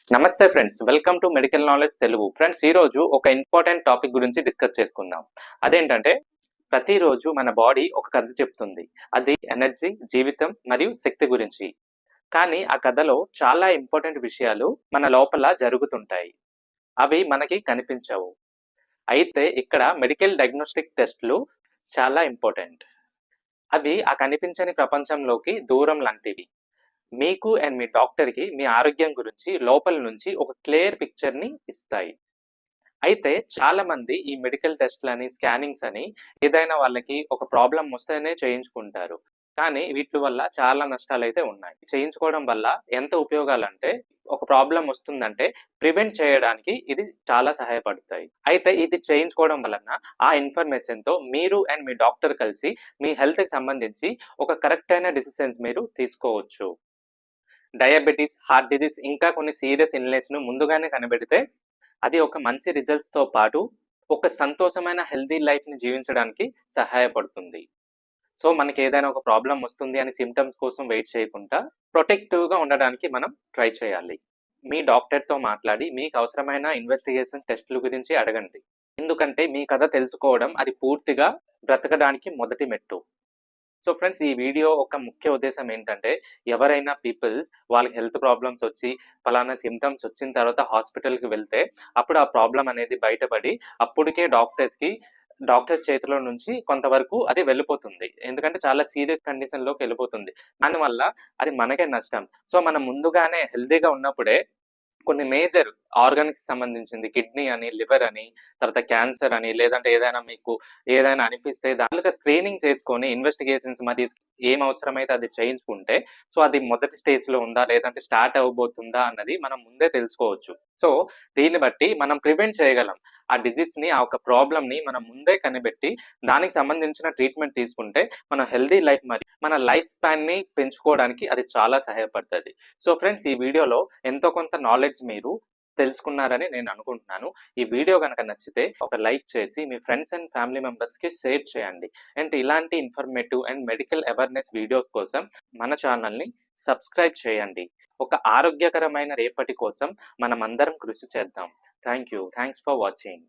నమస్తే friends, welcome to medical knowledge Telugu. Friends, ఈ రోజు ఒక ఇంపార్టెంట్ టాపిక్ గురించి డిస్కస్ చేసుకుందాం. అదేంటంటే, ప్రతిరోజు మన బాడీ ఒక కథ చెప్తుంది. అది ఎనర్జీ, జీవితం మరియు శక్తి గురించి. కానీ ఆ కథలో చాలా ఇంపార్టెంట్ విషయాలు మన లోపల జరుగుతుంటాయి. అవి మనకి కనిపించవు. అయితే ఇక్కడ మెడికల్ డయాగ్నోస్టిక్ టెస్ట్లు చాలా ఇంపార్టెంట్. అవి ఆ కనిపించని ప్రపంచంలోకి దూరం లాంటివి. మీకు అండ్ మీ డాక్టర్‌కి మీ ఆరోగ్యం గురించి లోపల నుంచి ఒక క్లియర్ పిక్చర్‌ని ఇస్తాయి. అయితే చాలామంది ఈ మెడికల్ టెస్ట్‌లని, స్కానింగ్స్ అని ఏదైనా వాళ్ళకి ఒక ప్రాబ్లమ్ వస్తేనే చేయించుకుంటారు. కానీ వీటి వల్ల చాలా నష్టాలైతే ఉన్నాయి. చేయించుకోవడం వల్ల ఎంత ఉపయోగాలంటే, ఒక ప్రాబ్లమ్ వస్తుందంటే ప్రివెంట్ చేయడానికి ఇది చాలా సహాయపడతాయి. అయితే ఇది చేయించుకోవడం వలన ఆ ఇన్ఫర్మేషన్‌తో మీరు అండ్ మీ డాక్టర్ కలిసి మీ హెల్త్‌కి సంబంధించి ఒక కరెక్ట్ అయిన డెసిషన్స్ మీరు తీసుకోవచ్చు. డయాబెటిస్, హార్ట్ డిసీజ్ ఇంకా కొన్ని సీరియస్ ఇల్‌నెస్‌ను ముందుగానే కనిపెడితే, అది ఒక మంచి రిజల్ట్స్‌తో పాటు, ఒక సంతోషమైన హెల్తీ లైఫ్‌ని జీవించడానికి సహాయపడుతుంది. సో, మనకేదైనా ఒక ప్రాబ్లమ్ వస్తుంది అని సింప్టమ్స్ కోసం వెయిట్ చేయకుండా, ప్రొటెక్టివ్‌గా ఉండడానికి మనం ట్రై చేయాలి. మీ డాక్టర్‌తో మాట్లాడి, మీకు అవసరమైన ఇన్వెస్టిగేషన్ టెస్ట్‌ల గురించి అడగండి. ఎందుకంటే, మీ కథ తెలుసుకోవడం అది పూర్తిగా బ్రతకడానికి మొదటి మెట్టు. సో ఫ్రెండ్స్, ఈ వీడియో ఒక ముఖ్య ఉద్దేశం ఏంటంటే, ఎవరైనా పీపుల్స్ వాళ్ళకి హెల్త్ ప్రాబ్లమ్స్ వచ్చి పలానా సింప్టమ్స్ వచ్చిన తర్వాత హాస్పిటల్‌కి వెళ్తే, అప్పుడు ఆ ప్రాబ్లమ్ అనేది బయటపడి అప్పటికే డాక్టర్ చేతిలో నుంచి కొంతవరకు అది వెళ్ళిపోతుంది. ఎందుకంటే చాలా సీరియస్ కండిషన్‌లోకి వెళ్ళిపోతుంది. దానివల్ల అది మనకే నష్టం. సో మనం ముందుగానే హెల్తీగా ఉన్నప్పుడే కొన్ని మేజర్ ఆర్గాన్‌కి సంబంధించింది, కిడ్నీ అని, లివర్ అని, తర్వాత క్యాన్సర్ అని, లేదంటే ఏదైనా మీకు ఏదైనా అనిపిస్తే దానిలో స్క్రీనింగ్ చేసుకొని ఇన్వెస్టిగేషన్స్ మరి ఏం అవసరమైతే అది చేయించుకుంటే, సో అది మొదటి స్టేజ్‌లో ఉందా? లేదంటే స్టార్ట్ అవ్వబోతుందా? అన్నది మనం ముందే తెలుసుకోవచ్చు. సో దీన్ని బట్టి మనం ప్రివెంట్ చేయగలం. ఆ డిసీజ్‌ని, ఆ ఒక ప్రాబ్లమ్‌ని మనం ముందే కనిపెట్టి దానికి సంబంధించిన ట్రీట్మెంట్ తీసుకుంటే మన హెల్తీ లైఫ్ మరి మన లైఫ్ స్పాన్‌ని పెంచుకోవడానికి అది చాలా సహాయపడతది. సో ఫ్రెండ్స్, ఈ వీడియోలో ఎంతో కొంత నాలెడ్జ్ మీరు తెలుసుకున్నారని నేను అనుకుంటున్నాను. ఈ వీడియో గనక నచ్చితే ఒక లైక్ చేసి మీ ఫ్రెండ్స్ అండ్ ఫ్యామిలీ మెంబర్స్‌కి షేర్ చేయండి. అండ్ ఇలాంటి informative and medical awareness videos కోసం మన ఛానల్‌ని సబ్స్క్రైబ్ చేయండి. ఒక ఆరోగ్యకరమైన రేపటి కోసం మనమందరం కృషి చేద్దాం. Thank you. Thanks for watching.